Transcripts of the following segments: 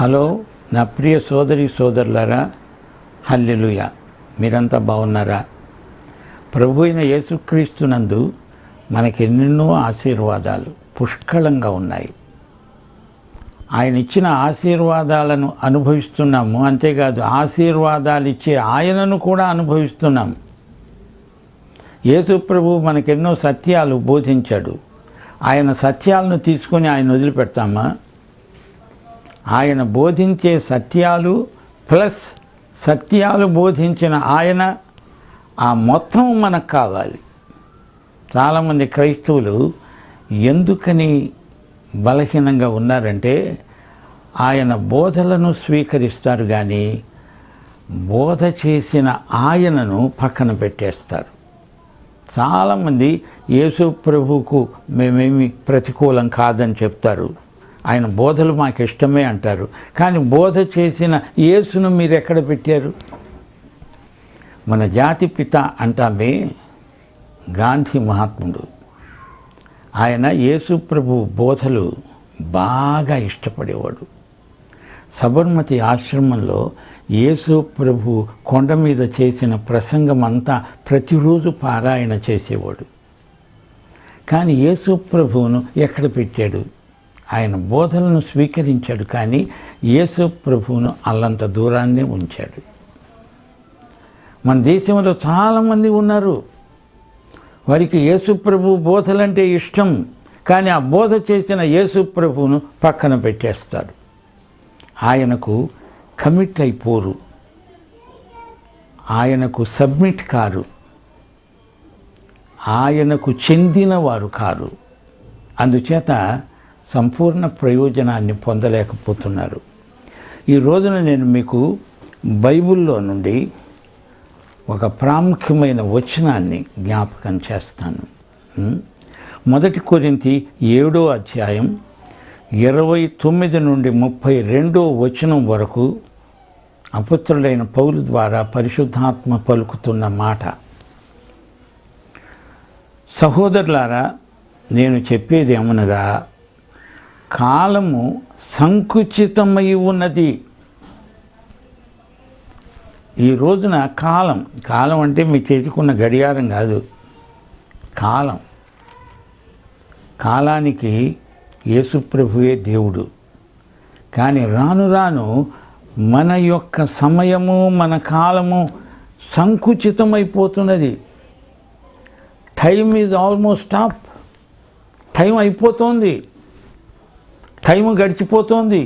Hello నా ప్రియ సోదరి సోదరులారా, హల్లెలూయా. మీరంతా బాగున్నారా? ప్రభు అయిన యేసుక్రీస్తునందు మనకెన్నెన్నో ఆశీర్వాదాలు పుష్కలంగా ఉన్నాయి. ఆయన ఇచ్చిన ఆశీర్వాదాలను అనుభవిస్తున్నాము. అంతేకాదు, ఆశీర్వాదాలు ఇచ్చే ఆయనను కూడా అనుభవిస్తున్నాము. యేసు ప్రభు మనకెన్నో సత్యాలు బోధించాడు. ఆయన సత్యాలను తీసుకొని ఆయన వదిలిపెడతామా? ఆయన బోధించే సత్యాలు ప్లస్ సత్యాలు బోధించిన ఆయన, ఆ మొత్తం మనకు కావాలి. చాలామంది క్రైస్తవులు ఎందుకని బలహీనంగా ఉన్నారంటే, ఆయన బోధలను స్వీకరిస్తారు కానీ బోధ చేసిన ఆయనను పక్కన పెట్టేస్తారు. చాలామంది యేసు ప్రభువుకు మేమేమి ప్రతికూలం కాదని చెప్తారు, ఆయన బోధలు మాకు ఇష్టమే అంటారు. కానీ బోధ చేసిన యేసును మీరు ఎక్కడ పెట్టారు? మన జాతి పిత అంటామే గాంధీ మహాత్ముడు. ఆయన యేసు ప్రభు బోధలు బాగా ఇష్టపడేవాడు. సబర్మతి ఆశ్రమంలో యేసు ప్రభు కొండ మీద చేసిన ప్రసంగం అంతా ప్రతిరోజు పారాయణ చేసేవాడు. కానీ యేసు ప్రభువును ఎక్కడ పెట్టాడు? ఆయన బోధలను స్వీకరించాడు, కానీ యేసు ప్రభువును అల్లంత దూరాన్నే ఉంచాడు. మన దేశంలో చాలామంది ఉన్నారు, వారికి యేసు ప్రభు బోధలంటే ఇష్టం, కానీ ఆ బోధ చేసిన యేసు ప్రభువును పక్కన పెట్టేస్తారు. ఆయనకు కమిట్ అయిపోరు, ఆయనకు సబ్మిట్ కారు, ఆయనకు చెందినవారు కారు. అందుచేత సంపూర్ణ ప్రయోజనాన్ని పొందలేకపోతున్నారు. ఈ రోజున నేను మీకు బైబిల్లో నుండి ఒక ప్రాముఖ్యమైన వచనాన్ని జ్ఞాపకం చేస్తాను. 1 కొరింథీ 7వ అధ్యాయం 29 నుండి 32వ వచనం వరకు అపొస్తలుడైన పౌలు ద్వారా పరిశుద్ధాత్మ పలుకుతున్న మాట. సహోదరులారా, నేను చెప్పేది ఏమనగా, కాలము సంకుచితమై ఉన్నది. ఈ రోజున కాలం అంటే మీ చేతికున్న గడియారం కాదు. కాలానికి యేసు ప్రభువే దేవుడు. కానీ రాను రాను మన యొక్క సమయము, మన కాలము సంకుచితమైపోతున్నది. Time is almost up. Time అయిపోతుంది, టైం గడిచిపోతోంది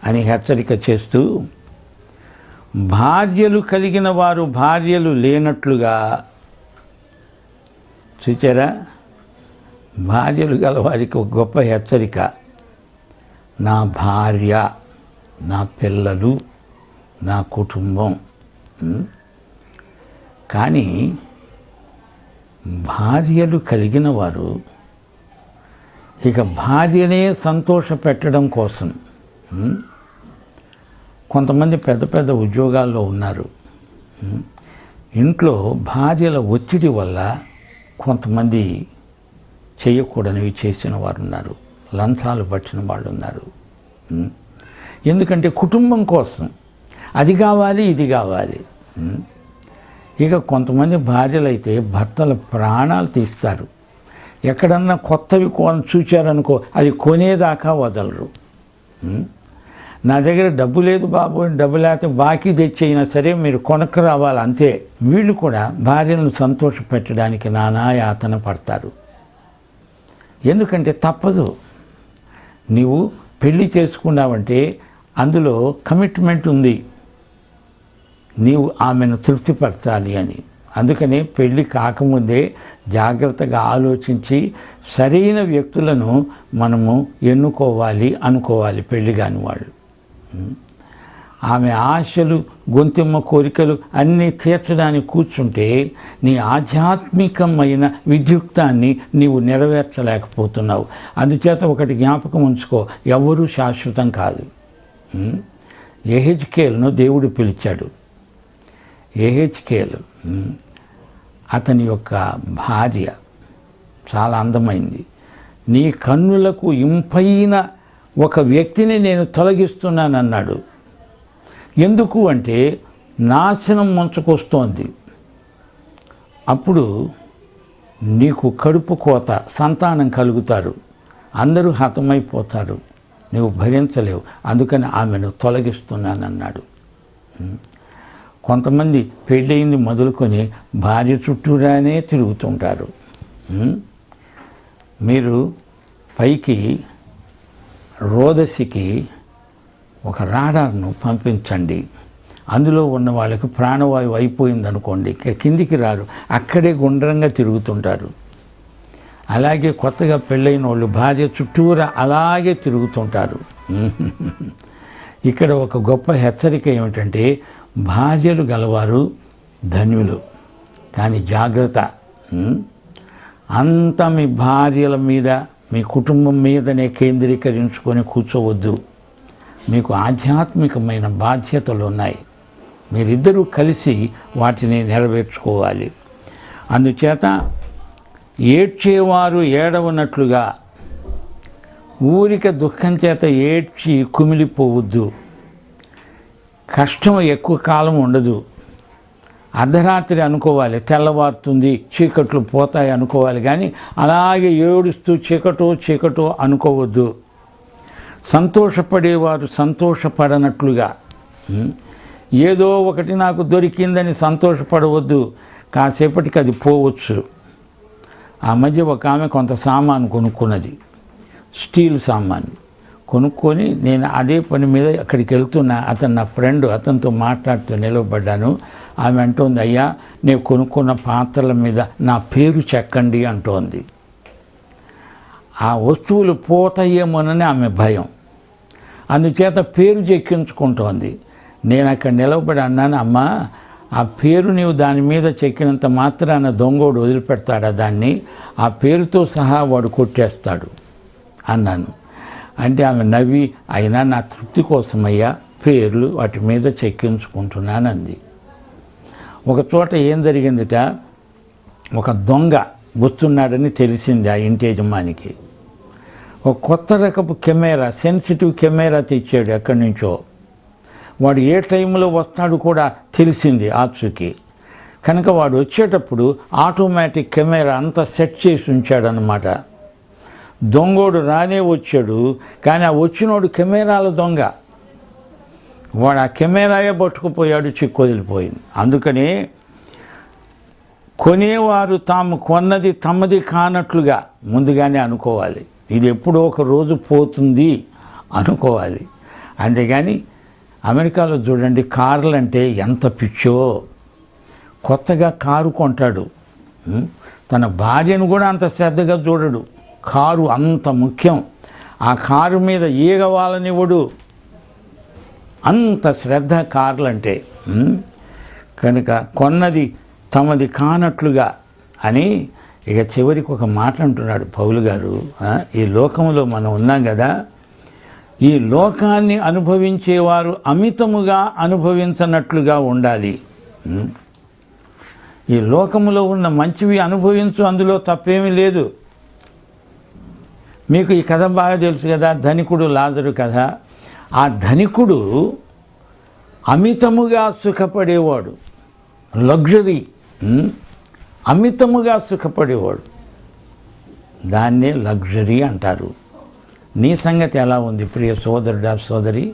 అని హెచ్చరిక చేస్తూ, భార్యలు కలిగిన వారు భార్యలు లేనట్లుగా, చూచారా, భార్యలు గల వారికి ఒక గొప్ప హెచ్చరిక. నా భార్య, నా పిల్లలు, నా కుటుంబం. కానీ భార్యలు కలిగిన వారు ఇక భార్యనే సంతోష పెట్టడం కోసం, కొంతమంది పెద్ద పెద్ద ఉద్యోగాల్లో ఉన్నారు. ఇంట్లో భార్యల ఒత్తిడి వల్ల కొంతమంది చేయకూడనివి చేసిన వారు ఉన్నారు, లంచాలు పట్టిన వాళ్ళు ఉన్నారు. ఎందుకంటే కుటుంబం కోసం అది కావాలి, ఇది కావాలి. ఇక కొంతమంది భార్యలు అయితే భర్తల ప్రాణాలు తీస్తారు. ఎక్కడన్నా కొత్తవి చూచారనుకో, అది కొనేదాకా వదలరు. నా దగ్గర డబ్బు లేదు బాబు, డబ్బు లేకపోతే బాకీ తెచ్చైనా సరే మీరు కొనక్కు రావాలి, అంతే. వీళ్ళు కూడా భార్యలను సంతోష పెట్టడానికి నానా యాతన పడతారు. ఎందుకంటే తప్పదు. నీవు పెళ్లి చేసుకున్నావంటే అందులో కమిట్మెంట్ ఉంది, నీవు ఆమెను తృప్తిపరచాలి అని. అందుకని పెళ్ళి కాకముందే జాగ్రత్తగా ఆలోచించి సరైన వ్యక్తులను మనము అనుకోవాలి పెళ్ళి కాని వాళ్ళు. ఆమె ఆశలు, గొంతెమ్మ కోరికలు అన్నీ తీర్చడానికి కూర్చుంటే నీ ఆధ్యాత్మికమైన విద్యుక్తాన్ని నీవు నెరవేర్చలేకపోతున్నావు. అందుచేత ఒకటి జ్ఞాపకం ఉంచుకో, ఎవరూ శాశ్వతం కాదు. యెహెజ్కేలును దేవుడు పిలిచాడు. యెహెజ్కేలు అతని యొక్క భార్య చాలా అందమైంది. నీ కన్నులకు ఇంపైన ఒక వ్యక్తిని నేను తొలగిస్తున్నానన్నాడు. ఎందుకు అంటే నాశనం ముంచుకొస్తోంది. అప్పుడు నీకు కడుపు కోత, సంతానం కలుగుతారు, అందరూ హతమైపోతారు, నువ్వు భరించలేవు, అందుకని ఆమెను తొలగిస్తున్నానన్నాడు. కొంతమంది పెళ్ళయింది మొదలుకొని భార్య చుట్టూరానే తిరుగుతుంటారు. మీరు పైకి రోదసికి ఒక రాడార్ను పంపించండి, అందులో ఉన్న వాళ్ళకి ప్రాణవాయువు అయిపోయిందనుకోండి, కిందికి రారు, అక్కడే గుండ్రంగా తిరుగుతుంటారు. అలాగే కొత్తగా పెళ్ళైన వాళ్ళు భార్య చుట్టూరా అలాగే తిరుగుతుంటారు. ఇక్కడ ఒక గొప్ప హెచ్చరిక ఏమిటంటే, భార్యలు గలవారు ధన్యులు, కానీ జాగ్రత్త, అంతా మీ భార్యల మీద, మీ కుటుంబం మీదనే కేంద్రీకరించుకొని కూర్చోవద్దు. మీకు ఆధ్యాత్మికమైన బాధ్యతలు ఉన్నాయి, మీరిద్దరూ కలిసి వాటిని నెరవేర్చుకోవాలి. అందుచేత ఏడ్చేవారు ఏడవనట్లుగా, ఊరిక దుఃఖం చేత ఏడ్చి కుమిలిపోవద్దు. కష్టం ఎక్కువ కాలం ఉండదు. అర్ధరాత్రి అనుకోవాలి, తెల్లవారుతుంది, చీకట్లు పోతాయి అనుకోవాలి, కానీ అలాగే ఏడుస్తూ చీకటో అనుకోవద్దు. సంతోషపడేవారు సంతోషపడనట్లుగా, ఏదో ఒకటి నాకు దొరికిందని సంతోషపడవద్దు, కాసేపటికి అది పోవచ్చు. ఆ మధ్య ఒక ఆమె కొంత సామాను కొనుక్కున్నది, స్టీల్ సామాను కొనుక్కొని, నేను అదే పని మీద అక్కడికి వెళ్తున్నా, అతను నా ఫ్రెండ్, అతనితో మాట్లాడుతూ నిలవబడ్డాను. ఆమె అంటోంది, అయ్యా నేను కొనుక్కున్న పాత్రల మీద నా పేరు చెక్కండి అంటోంది. ఆ వస్తువులు పోతాయేమోనని ఆమె భయం, అందుచేత పేరు చెక్కించుకుంటోంది. నేను అక్కడ నిలవబడి అన్నాను, అమ్మా ఆ పేరు నీవు దాని మీద చెక్కినంత మాత్రాన దొంగోడు వదిలిపెడతాడా దాన్ని? ఆ పేరుతో సహా వాడు కొట్టేస్తాడు అన్నాను. అంటే ఆమె నవ్వి, అయినా నా తృప్తి కోసమయ్యా పేర్లు వాటి మీద చెక్కించుకుంటున్నానంది. ఒక చోట ఏం జరిగిందిట, ఒక దొంగ వస్తున్నాడని తెలిసింది ఆ ఇంటి యజమానికి. ఒక కొత్త రకపు కెమెరా, సెన్సిటివ్ కెమెరా తెచ్చాడు ఎక్కడి నుంచో. వాడు ఏ టైంలో వస్తాడు కూడా తెలిసింది ఆచూకి. కనుక వాడు వచ్చేటప్పుడు ఆటోమేటిక్ కెమెరా అంతా సెట్ చేసి ఉంచాడనమాట. దొంగోడు రానే వచ్చాడు, కానీ ఆ వచ్చినోడు కెమెరాల దొంగ. వాడు ఆ కెమెరాయే పట్టుకుపోయాడు, చిక్కు వదిలిపోయింది. అందుకని కొనేవారు తాము కొన్నది తమది కానట్లుగా ముందుగానే అనుకోవాలి. ఇది ఎప్పుడో ఒక రోజు పోతుంది అనుకోవాలి. అంతేగాని అమెరికాలో చూడండి, కార్లు అంటే ఎంత పిచ్చో. కొత్తగా కారు కొంటాడు, తన భార్యను కూడా అంత శ్రద్ధగా చూడడు. కారు అంత ముఖ్యం. ఆ కారు మీద ఈగ వాలనివ్వడు, అంత శ్రద్ధ కార్లంటే. కనుక కొన్నది తమది కానట్లుగా అని ఇక చివరికి ఒక మాట అంటున్నాడు పౌలు గారు. ఈ లోకంలో మనం ఉన్నాం కదా, ఈ లోకాన్ని అనుభవించేవారు అమితముగా అనుభవించనట్లుగా ఉండాలి. ఈ లోకములో ఉన్న మంచివి అనుభవించు, అందులో తప్పేమీ లేదు. మీకు ఈ కథ బాగా తెలుసు కదా, ధనికుడు లాజరు కథ. ఆ ధనికుడు అమితముగా సుఖపడేవాడు, లగ్జరీ, అమితముగా సుఖపడేవాడు. దాన్నే లగ్జరీ అంటారు. నీ సంగతి ఎలా ఉంది ప్రియ సోదరుడా సోదరి?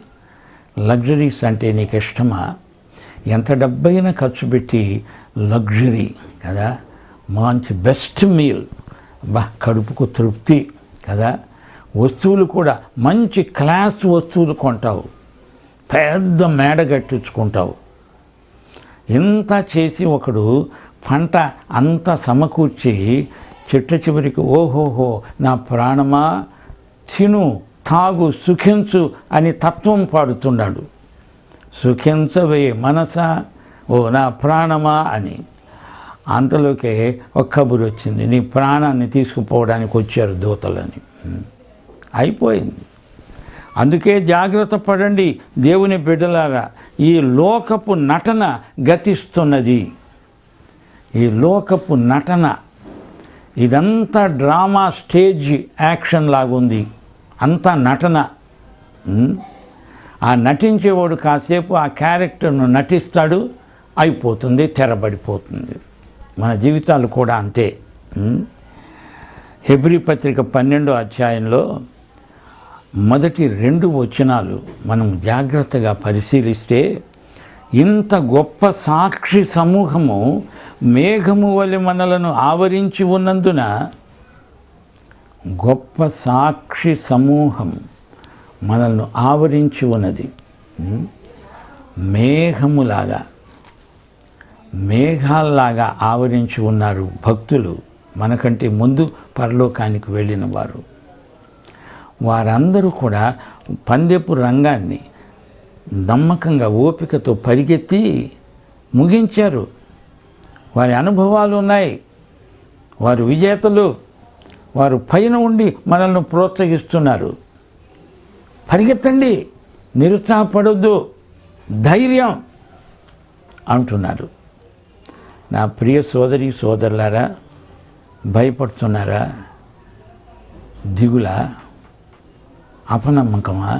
లగ్జరీస్ అంటే నీకు ఇష్టమా? ఎంత డబ్బైనా ఖర్చు పెట్టి లగ్జరీ కదా, మంచి బెస్ట్ మీల్, కడుపుకు తృప్తి కదా. వస్తువులు కూడా మంచి క్లాస్ వస్తువులు కొంటావు, పెద్ద మేడ కట్టించుకుంటావు. ఇంత చేసి ఒకడు పంట అంతా సమకూర్చి చెట్ల చివరికి, ఓహోహో నా ప్రాణమా తిను తాగు సుఖించు అని తత్వం పాడుతున్నాడు. సుఖించవే మనసా ఓ నా ప్రాణమా అని. అంతలోకే ఒక కబురు వచ్చింది, నీ ప్రాణాన్ని తీసుకుపోవడానికి వచ్చారు దూతలని. అయిపోయింది. అందుకే జాగ్రత్త పడండి దేవుని బిడ్డలారా. ఈ లోకపు నటన గతిస్తున్నది. ఈ లోకపు నటన ఇదంతా డ్రామా, స్టేజ్ యాక్షన్ లాగుంది, అంతా నటన. ఆ నటించేవాడు కాసేపు ఆ క్యారెక్టర్ను నటిస్తాడు, అయిపోతుంది, తెరబడిపోతుంది. మన జీవితాలు కూడా అంతే. హెబ్రీ పత్రిక 12వ అధ్యాయంలో మొదటి 2 వచనాలు మనం జాగ్రత్తగా పరిశీలిస్తే, ఇంత గొప్ప సాక్షి సమూహము మేఘము వలె మనలను ఆవరించి ఉన్నందున, గొప్ప సాక్షి సమూహం మనల్ని ఆవరించి ఉన్నది. మేఘములాగా, మేఘాల్లాగా ఆవరించి ఉన్నారు భక్తులు, మనకంటే ముందు పరలోకానికి వెళ్ళిన వారు. వారందరూ కూడా పందెపు రంగాన్ని నమ్మకంగా ఓపికతో పరిగెత్తి ముగించారు. వారి అనుభవాలు ఉన్నాయి, వారు విజేతలు, వారు పైన ఉండి మనల్ని ప్రోత్సహిస్తున్నారు. పరిగెత్తండి, నిరుత్సాహపడొద్దు, ధైర్యం అంటున్నారు. నా ప్రియ సోదరి సోదరులారా, భయపడుతున్నారా? దిగులా? అపనమ్మకమా?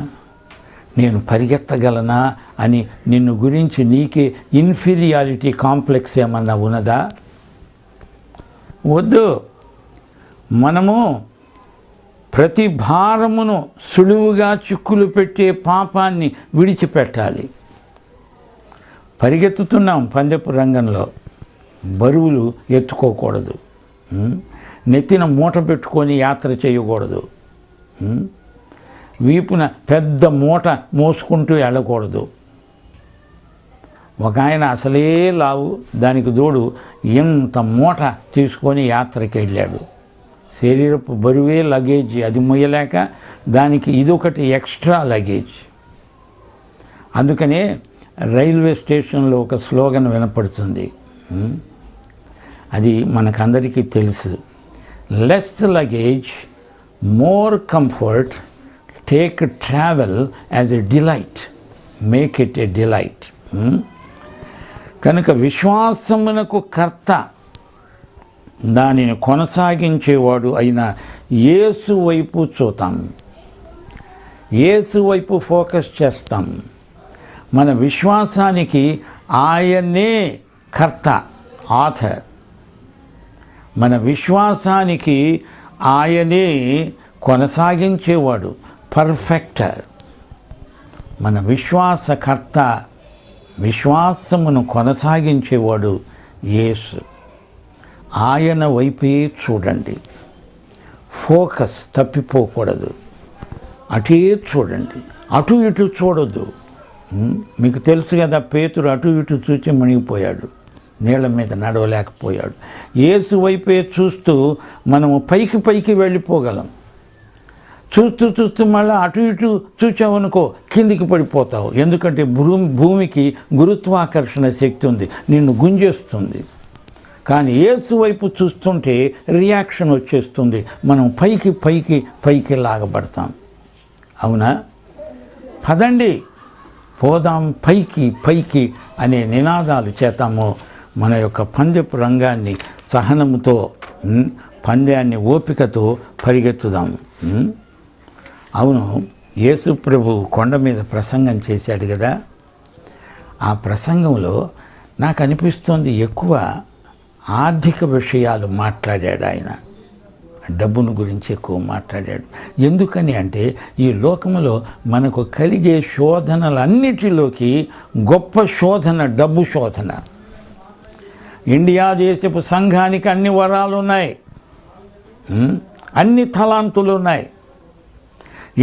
నేను పరిగెత్తగలనా అని నిన్ను గురించి నీకే ఇన్ఫీరియారిటీ కాంప్లెక్స్ ఏమన్నా ఉన్నదా? వద్దు. మనము ప్రతి భారమును సులువుగా చిక్కులు పెట్టే పాపాన్ని విడిచిపెట్టాలి. పరిగెత్తుతున్నాం పందెపు రంగంలో, బరువులు ఎత్తుకోకూడదు, నెత్తిన మూట పెట్టుకొని యాత్ర చేయకూడదు, వీపున పెద్ద మూట మోసుకుంటూ వెళ్ళకూడదు. ఒక ఆయన అసలే లావు, దానికి తోడు ఇంత మూట తీసుకొని యాత్రకి వెళ్ళాడు. శరీరపు బరువే లగేజ్, అది మొయ్యలేక దానికి ఇదొకటి ఎక్స్ట్రా లగేజ్. అందుకనే రైల్వే స్టేషన్లో ఒక స్లోగన్ వినపడుతుంది, అది మనకందరికీ తెలుసు. Less luggage, more comfort, take travel as a delight, make it a delight. కనుక విశ్వాసమునకు కర్త, దానిని కొనసాగించేవాడు అయిన యేసు వైపు చూద్దాం, యేసు వైపు ఫోకస్ చేస్తాం. మన విశ్వాసానికి ఆయనే కర్త, ఆథర్. మన విశ్వాసానికి ఆయనే కొనసాగించేవాడు, పర్ఫెక్టర్. మన విశ్వాసకర్త, విశ్వాసమును కొనసాగించేవాడు యేసు. ఆయన వైపే చూడండి, ఫోకస్ తప్పిపోకూడదు. అటే చూడండి, అటు ఇటు చూడొద్దు. మీకు తెలుసు కదా, పేతురు అటు ఇటు చూచి మునిగిపోయాడు, నీళ్ల మీద నడవలేకపోయాడు. యేసు వైపే చూస్తూ మనము పైకి పైకి వెళ్ళిపోగలం. చూస్తూ చూస్తూ మళ్ళీ అటు ఇటు చూచావనుకో కిందికి పడిపోతావు. ఎందుకంటే భూమికి గురుత్వాకర్షణ శక్తి ఉంది, నిన్ను గుంజేస్తుంది. కానీ యేసు వైపు చూస్తుంటే రియాక్షన్ వచ్చేస్తుంది, మనం పైకి పైకి పైకి లాగబడతాం. అవునా? పదండి పోదాం పైకి పైకి అనే నినాదాలు చేతాము. మన యొక్క పందెపు రంగాన్ని సహనముతో, పందెాన్ని ఓపికతో పరిగెత్తుదాం. అవును, యేసు ప్రభు కొండ మీద ప్రసంగం చేశాడు కదా. ఆ ప్రసంగంలో నాకు అనిపిస్తోంది ఎక్కువ ఆర్థిక విషయాలు మాట్లాడాడు ఆయన. డబ్బును గురించి ఎక్కువ మాట్లాడాడు. ఎందుకని అంటే ఈ లోకంలో మనకు కలిగే శోధనలన్నిటిలోకి గొప్ప శోధన డబ్బు శోధన. ఇండియా దేశపు సంఘానికి అన్ని వరాలు ఉన్నాయి, అన్ని తలాంతులు ఉన్నాయి.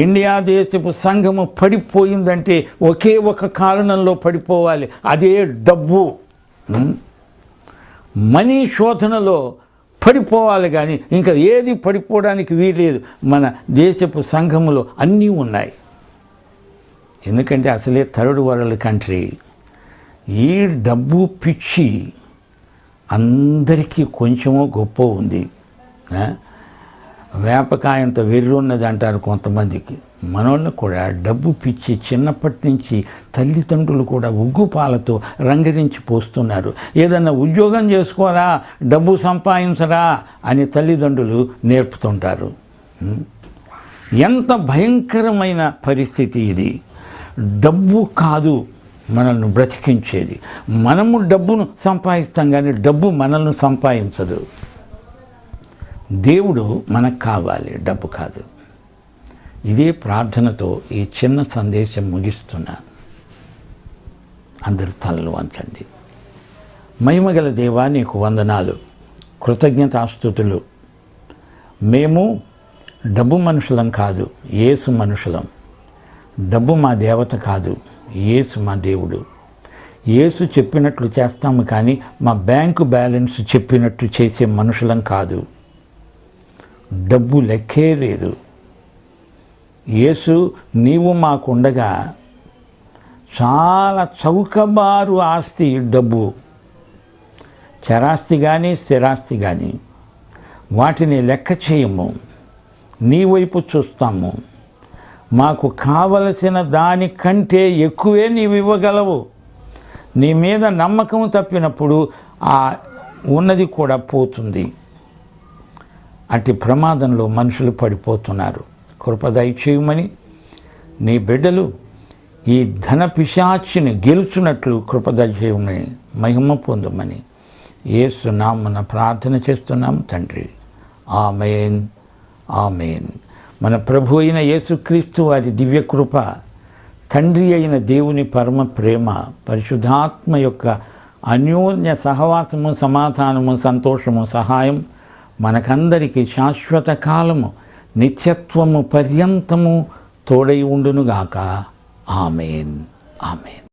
ఇండియా దేశపు సంఘము పడిపోయిందంటే ఒకే ఒక కారణంలో పడిపోవాలి, అదే డబ్బు. మనీ శోధనలో పడిపోవాలి, కానీ ఇంకా ఏది పడిపోవడానికి వీలేదు. మన దేశపు సంఘములో అన్నీ ఉన్నాయి. ఎందుకంటే అసలే థర్డ్ వరల్డ్ కంట్రీ. ఈ డబ్బు పిచ్చి అందరికీ కొంచెమో గొప్ప ఉంది. వేపకాయంత వెర్రి ఉన్నది అంటారు కొంతమందికి. మనోళ్ళకు కూడా డబ్బు పిచ్చి చిన్నప్పటి నుంచి తల్లిదండ్రులు కూడా ఉగ్గుపాలతో రంగరించి పోస్తున్నారు. ఏదన్నా ఉద్యోగం చేసుకోరా, డబ్బు సంపాదించరా అని తల్లిదండ్రులు నేర్పుతుంటారు. ఎంత భయంకరమైన పరిస్థితి ఇది. డబ్బు కాదు మనల్ని బ్రతికించేది. మనము డబ్బును సంపాదిస్తాం కానీ డబ్బు మనల్ని సంపాదించదు. దేవుడు మనకు కావాలి, డబ్బు కాదు. ఇదే ప్రార్థనతో ఈ చిన్న సందేశం ముగిస్తున్నా. అందరూ తలలు వంచండి. మహిమగల దేవా, నీకు వందనాలు, కృతజ్ఞతాస్తుతులు. మేము డబ్బు మనుషులం కాదు, యేసు మనుషులం. డబ్బు మా దేవత కాదు, యేసు మా దేవుడు. యేసు చెప్పినట్లు చేస్తాము కానీ మా బ్యాంకు బ్యాలెన్స్ చెప్పినట్టు చేసే మనుషులం కాదు. డబ్బు లెక్కే లేదు. యేసు, నీవు మాకుండగా చాలా చౌకబారు ఆస్తి డబ్బు. చరాస్తి కానీ స్థిరాస్తి కానీ వాటిని లెక్క చేయము, నీ వైపు చూస్తాము. మాకు కావలసిన దానికంటే ఎక్కువే నీవు ఇవ్వగలవు. నీ మీద నమ్మకం తప్పినప్పుడు ఆ ఉన్నది కూడా పోతుంది. అట్టి ప్రమాదంలో మనుషులు పడిపోతున్నారు. కృప దయచేయమని నీ బిడ్డలు ఈ ధన పిశాచిని గెలుచున్నట్లు కృప దయచేయమని, మహిమ పొందమని యేసు నామమున ప్రార్థన చేస్తున్నాం తండ్రి. ఆమేన్, ఆమేన్. మన ప్రభు అయిన యేసుక్రీస్తు వారి దివ్యకృప, తండ్రి అయిన దేవుని పరమ ప్రేమ, పరిశుద్ధాత్మ యొక్క అన్యోన్య సహవాసము, సమాధానము, సంతోషము, సహాయం మనకందరికీ శాశ్వత కాలము, నిత్యత్వము పర్యంతము తోడై ఉండునుగాక. ఆమేన్, ఆమేన్.